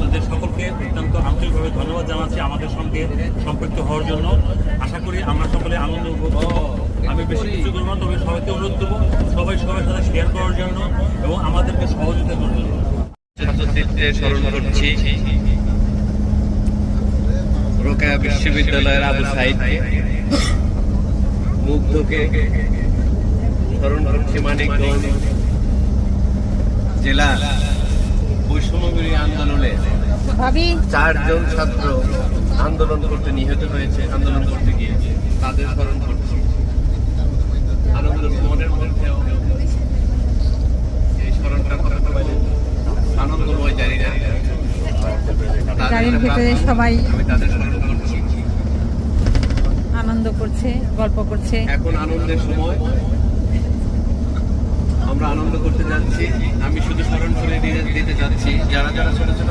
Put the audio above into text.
আপনাদের সকলকে অত্যন্ত আন্তরিকভাবে ধন্যবাদ জানাচ্ছি আমাদের সঙ্গে সম্পৃক্ত হওয়ার জন্য। আশা করি আমরা সকলে আনন্দ উপভোগ করব। আমি বেশি কিছু করবো না, তবে সবাইকে অনুরোধ করবো সবাই সবার সাথে শেয়ার করার জন্য এবং আমাদেরকে সহযোগিতা করার জন্য। স্মরণ করছি রোকেয়া বিশ্ববিদ্যালয়ের আবু সাঈদকে, মুগ্ধকে স্মরণ করছি মানিকগঞ্জ জেলা বৈষম্যবিরোধী আন্দোলনে 4 জন ছাত্র আন্দোলন করতে নিহত হয়েছে, আন্দোলন করতে গিয়ে তাদের স্মরণ করছি। আনন্দের মনের মধ্যেও এই স্মরণটা কতটা আনন্দময় জানি না, গাড়ির ভিতরে সবাই আমি তাদের স্মরণ করছি। আনন্দ করছে, গল্প করছে। এখন আনন্দের সময়, আমরা আনন্দ করতে যাচ্ছি। আমি শুধু স্মরণ করে দিতে যাচ্ছি যারা যারা ছোট ছোট